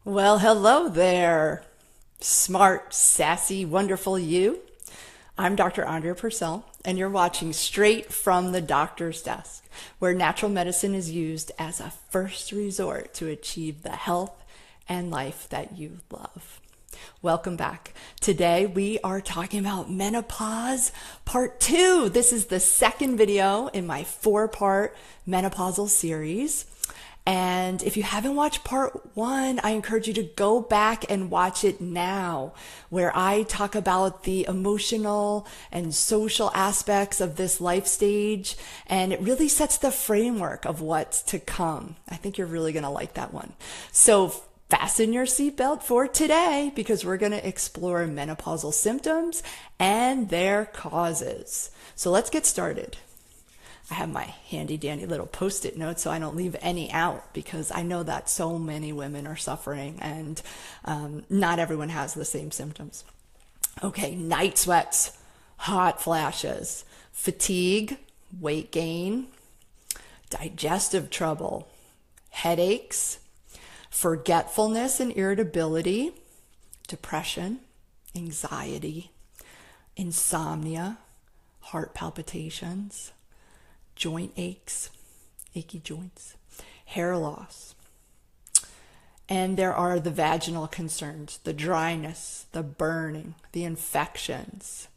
Well, hello there, smart, sassy, wonderful you. I'm Dr. Andrea Purcell, and you're watching straight from the doctor's desk, where natural medicine is used as a first resort to achieve the health and life that you love. Welcome back. Today we are talking about menopause part 2. This is the second video in my 4-part menopausal series. And if you haven't watched part 1, I encourage you to go back and watch it now, where I talk about the emotional and social aspects of this life stage, and it really sets the framework of what's to come. I think you're really going to like that one. So fasten your seatbelt for today, because we're going to explore menopausal symptoms and their causes. So let's get started. I have my handy dandy little post-it notes so I don't leave any out, because I know that so many women are suffering and not everyone has the same symptoms. Okay, night sweats, hot flashes, fatigue, weight gain, digestive trouble, headaches, forgetfulness and irritability, depression, anxiety, insomnia, heart palpitations, joint aches, achy joints, hair loss. And there are the vaginal concerns, the dryness, the burning, the infections.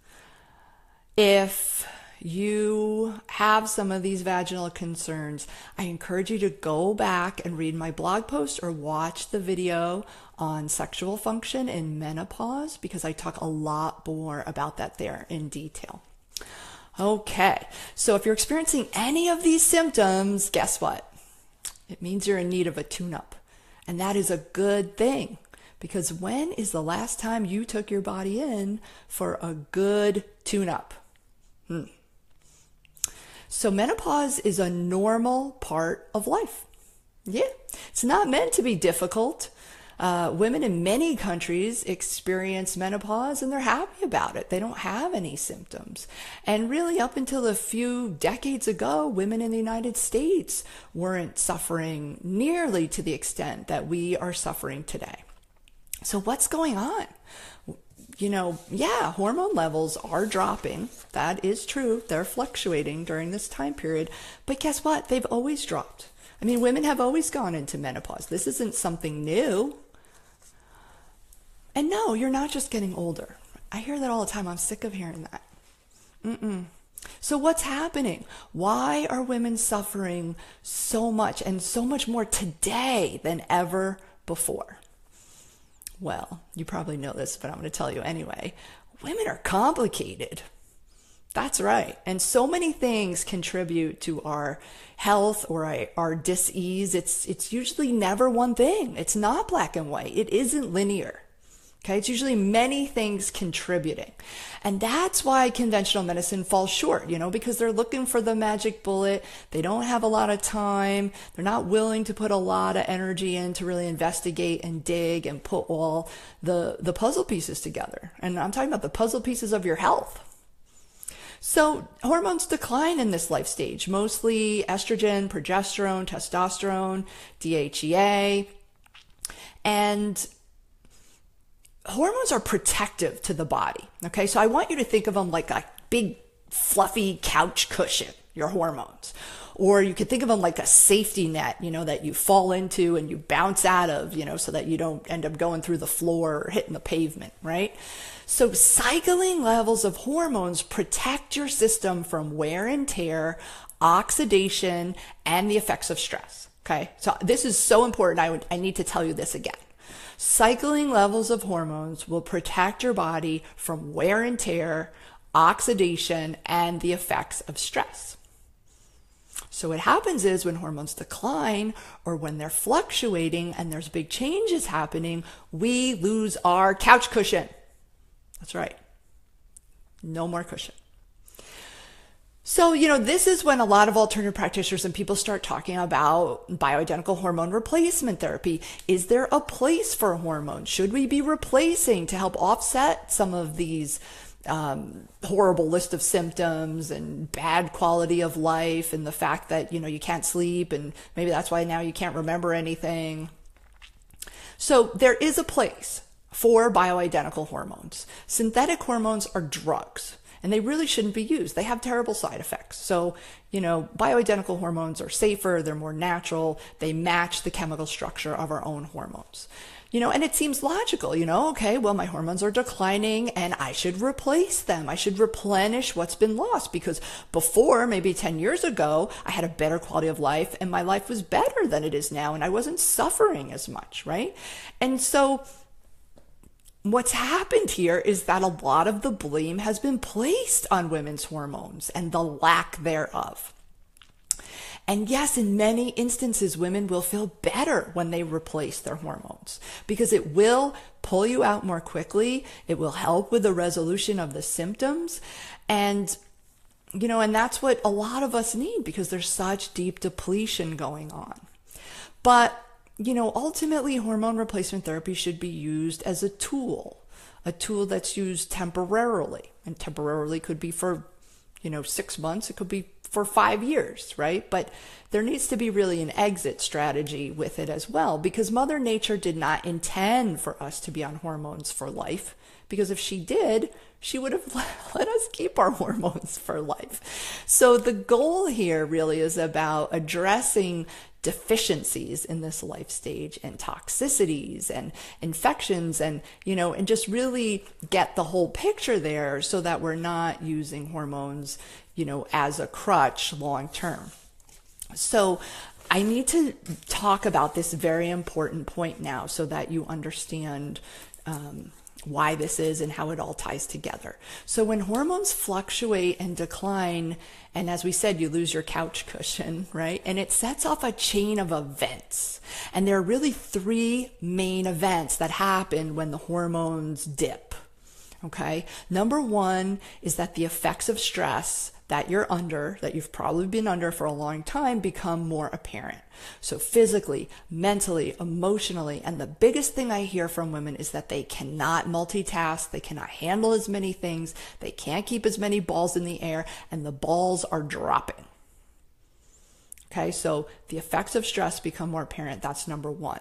If you have some of these vaginal concerns, I encourage you to go back and read my blog post or watch the video on sexual function in menopause, because I talk a lot more about that there in detail. Okay, so if you're experiencing any of these symptoms, guess what? It means you're in need of a tune-up. And that is a good thing, because when is the last time you took your body in for a good tune-up? So menopause is a normal part of life. Yeah, it's not meant to be difficult. Women in many countries experience menopause and they're happy about it. They don't have any symptoms. And really, up until a few decades ago, women in the United States weren't suffering nearly to the extent that we are suffering today. So what's going on? Hormone levels are dropping. That is true. They're fluctuating during this time period. But guess what? They've always dropped. I mean, women have always gone into menopause. This isn't something new. And no, you're not just getting older. I hear that all the time. I'm sick of hearing that. So what's happening? Why are women suffering so much, and so much more today than ever before? Well, you probably know this, but I'm going to tell you anyway. Women are complicated. That's right. And so many things contribute to our health or our dis-ease. It's usually never one thing. It's not black and white. It isn't linear. Okay, it's usually many things contributing. And that's why conventional medicine falls short, because they're looking for the magic bullet. They don't have a lot of time. They're not willing to put a lot of energy in to really investigate and dig and put all the puzzle pieces together. And I'm talking about the puzzle pieces of your health. So hormones decline in this life stage, mostly estrogen, progesterone, testosterone, DHEA, and hormones are protective to the body. Okay, so I want you to think of them like a big fluffy couch cushion, your hormones. Or you could think of them like a safety net, that you fall into and you bounce out of, so that you don't end up going through the floor or hitting the pavement, right? So cycling levels of hormones protect your system from wear and tear, oxidation, and the effects of stress. Okay, so this is so important. I need to tell you this again. Cycling levels of hormones will protect your body from wear and tear, oxidation, and the effects of stress. So what happens is when hormones decline, or when they're fluctuating and there's big changes happening, we lose our couch cushion. That's right. No more cushion. So, this is when a lot of alternative practitioners and people start talking about bioidentical hormone replacement therapy. Is there a place for hormones? Should we be replacing to help offset some of these horrible list of symptoms and bad quality of life, and the fact that, you can't sleep, and maybe that's why now you can't remember anything? So there is a place for bioidentical hormones. Synthetic hormones are drugs, and they really shouldn't be used. They have terrible side effects. So, bioidentical hormones are safer, they're more natural, they match the chemical structure of our own hormones. And it seems logical, okay, well, my hormones are declining and I should replace them. I should replenish what's been lost, because before, maybe 10 years ago, I had a better quality of life and my life was better than it is now and I wasn't suffering as much, right? And so what's happened here is that a lot of the blame has been placed on women's hormones and the lack thereof. And yes, in many instances, women will feel better when they replace their hormones, because it will pull you out more quickly. It will help with the resolution of the symptoms. And, and that's what a lot of us need, because there's such deep depletion going on. But, ultimately, hormone replacement therapy should be used as a tool that's used temporarily. And temporarily could be for, 6 months. It could be for 5 years, right? But there needs to be really an exit strategy with it as well, because Mother Nature did not intend for us to be on hormones for life, because if she did, she would have let us keep our hormones for life. So the goal here really is about addressing deficiencies in this life stage and toxicities and infections and just really get the whole picture there, so that we're not using hormones as a crutch long term. So I need to talk about this very important point now, so that you understand why this is and how it all ties together. So when hormones fluctuate and decline, and as we said, you lose your couch cushion, right? And it sets off a chain of events. And there are really 3 main events that happen when the hormones dip. Okay. Number 1 is that the effects of stress that you've probably been under for a long time, become more apparent. So physically, mentally, emotionally, and the biggest thing I hear from women is that they cannot multitask, they cannot handle as many things, they can't keep as many balls in the air, and the balls are dropping. Okay, so the effects of stress become more apparent. That's number 1.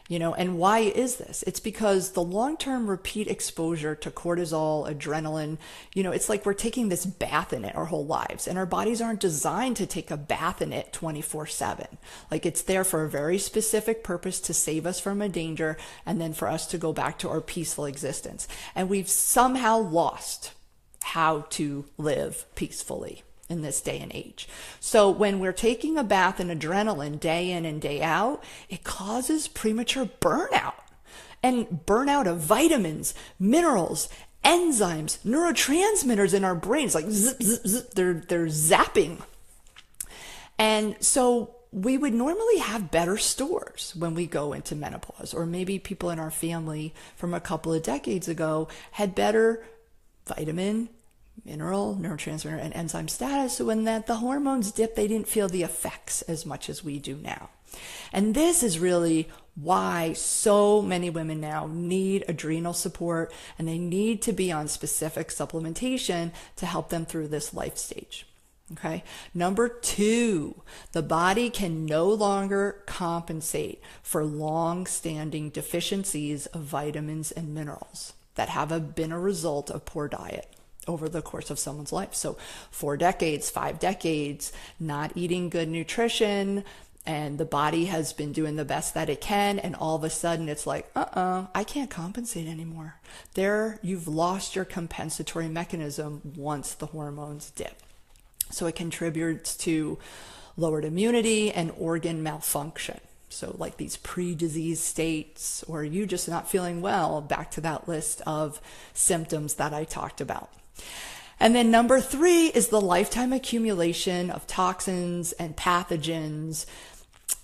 And why is this? It's because the long-term repeat exposure to cortisol, adrenaline, it's like we're taking this bath in it our whole lives, and our bodies aren't designed to take a bath in it 24/7. Like, it's there for a very specific purpose, to save us from a danger and then for us to go back to our peaceful existence. And we've somehow lost how to live peacefully in this day and age. So when we're taking a bath in adrenaline day in and day out, it causes premature burnout, and burnout of vitamins, minerals, enzymes, neurotransmitters in our brains, like zip, zip, zip, they're zapping. And so we would normally have better stores when we go into menopause, or maybe people in our family from a couple of decades ago had better vitamin, mineral, neurotransmitter, and enzyme status. So when the hormones dip, they didn't feel the effects as much as we do now. And this is really why so many women now need adrenal support, and they need to be on specific supplementation to help them through this life stage. Okay. Number 2, the body can no longer compensate for long-standing deficiencies of vitamins and minerals that have been a result of poor diet over the course of someone's life. So 4 decades, 5 decades, not eating good nutrition, and the body has been doing the best that it can, and all of a sudden it's like, I can't compensate anymore. There, you've lost your compensatory mechanism once the hormones dip. So it contributes to lowered immunity and organ malfunction. So like these pre-disease states, or you just not feeling well, back to that list of symptoms that I talked about. And then number 3 is the lifetime accumulation of toxins and pathogens.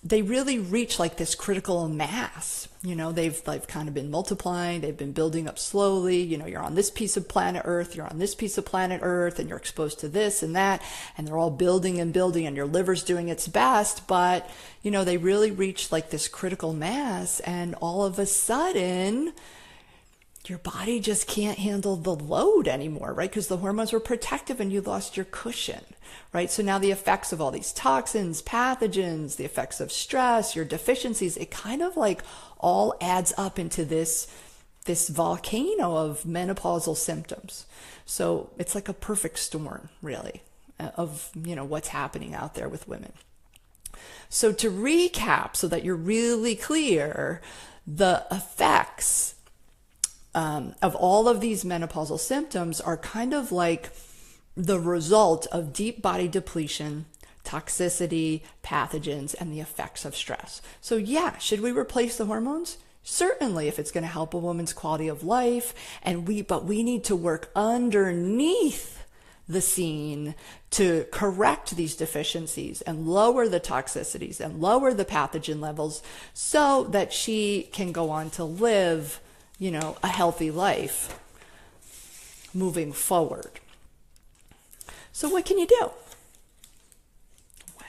They really reach like this critical mass. They've kind of been multiplying, they've been building up slowly. You're on this piece of planet Earth, you're on this piece of planet Earth, and you're exposed to this and that, and they're all building and building, and your liver's doing its best, but they really reach like this critical mass, and all of a sudden your body just can't handle the load anymore, right? Because the hormones were protective and you lost your cushion, right? So now the effects of all these toxins, pathogens, the effects of stress, your deficiencies, it kind of like all adds up into this volcano of menopausal symptoms. So it's like a perfect storm, really, of, what's happening out there with women. So to recap, so that you're really clear, the effects of all of these menopausal symptoms are kind of like the result of deep body depletion, toxicity, pathogens, and the effects of stress. So yeah, should we replace the hormones? Certainly, if it's going to help a woman's quality of life, but we need to work underneath the scene to correct these deficiencies and lower the toxicities and lower the pathogen levels so that she can go on to live, a healthy life moving forward. So what can you do?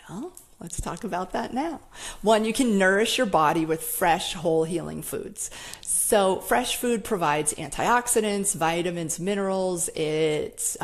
Well, let's talk about that now. One, you can nourish your body with fresh, whole, healing foods. So fresh food provides antioxidants, vitamins, minerals. It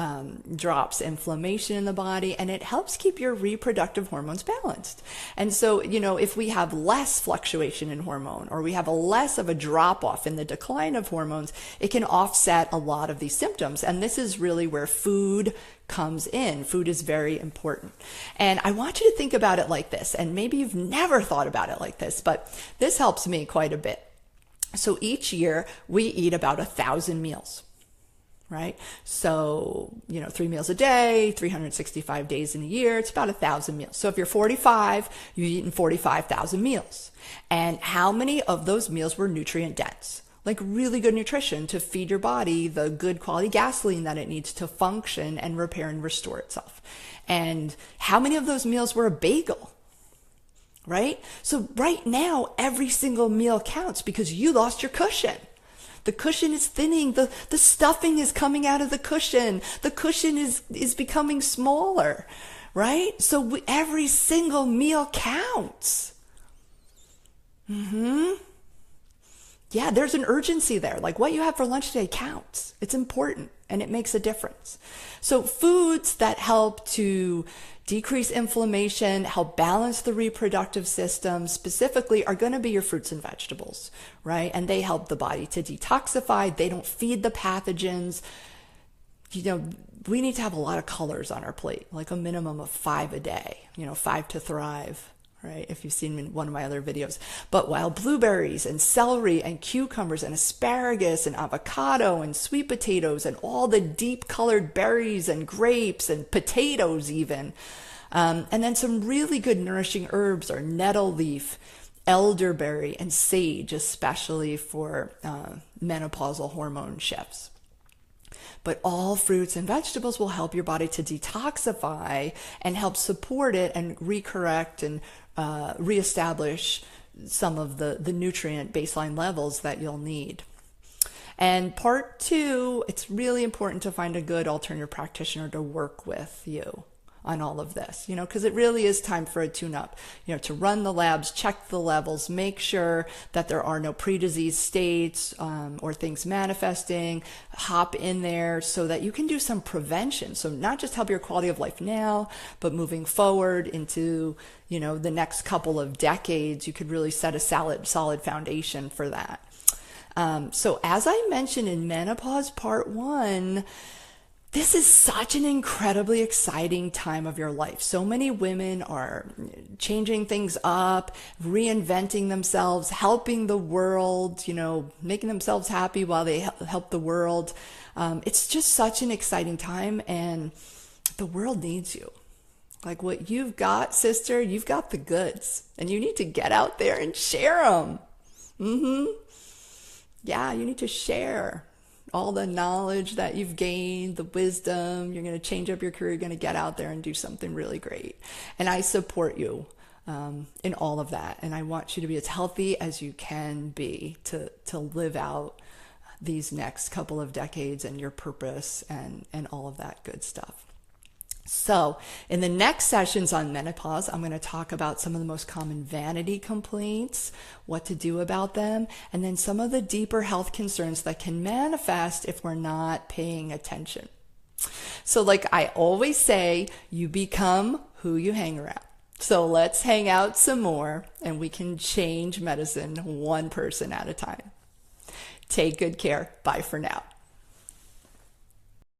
drops inflammation in the body, and it helps keep your reproductive hormones balanced. And so, if we have less fluctuation in hormone, or we have less of a drop off in the decline of hormones, it can offset a lot of these symptoms. And this is really where food comes in. Food is very important. And I want you to think about it like this, and maybe you've never thought about it like this, but this helps me quite a bit. So each year we eat about 1,000 meals, right? So, 3 meals a day, 365 days in a year, it's about 1,000 meals. So if you're 45, you've eaten 45,000 meals. And how many of those meals were nutrient dense? Like really good nutrition to feed your body the good quality gasoline that it needs to function and repair and restore itself. And how many of those meals were a bagel? Right? So right now, every single meal counts because you lost your cushion. The cushion is thinning. The stuffing is coming out of the cushion. The cushion is becoming smaller, right? So every single meal counts. Yeah, there's an urgency there. Like what you have for lunch today counts. It's important and it makes a difference. So foods that help to decrease inflammation, help balance the reproductive system specifically are going to be your fruits and vegetables, right? And they help the body to detoxify. They don't feed the pathogens. We need to have a lot of colors on our plate, like a minimum of 5 a day, 5 to thrive. Right? If you've seen one of my other videos. But while blueberries and celery and cucumbers and asparagus and avocado and sweet potatoes and all the deep colored berries and grapes and potatoes even, and then some really good nourishing herbs are nettle leaf, elderberry, and sage, especially for menopausal hormone shifts. But all fruits and vegetables will help your body to detoxify and help support it and recorrect and reestablish some of the nutrient baseline levels that you'll need. And part 2, it's really important to find a good alternative practitioner to work with you on all of this, because it really is time for a tune-up, to run the labs, check the levels, make sure that there are no pre-disease states or things manifesting, hop in there so that you can do some prevention. So not just help your quality of life now, but moving forward into, the next couple of decades, you could really set a solid foundation for that. So as I mentioned in Menopause Part 1, this is such an incredibly exciting time of your life. So many women are changing things up, reinventing themselves, helping the world, making themselves happy while they help the world. It's just such an exciting time, and the world needs you. Like what you've got, sister, you've got the goods, and you need to get out there and share them. Yeah, you need to share all the knowledge that you've gained, the wisdom. You're going to change up your career. You're going to get out there and do something really great. And I support you in all of that. And I want you to be as healthy as you can be to live out these next couple of decades and your purpose and all of that good stuff. So in the next sessions on menopause, I'm going to talk about some of the most common vanity complaints, what to do about them, and then some of the deeper health concerns that can manifest if we're not paying attention. So like I always say, you become who you hang around. So let's hang out some more and we can change medicine one person at a time. Take good care. Bye for now.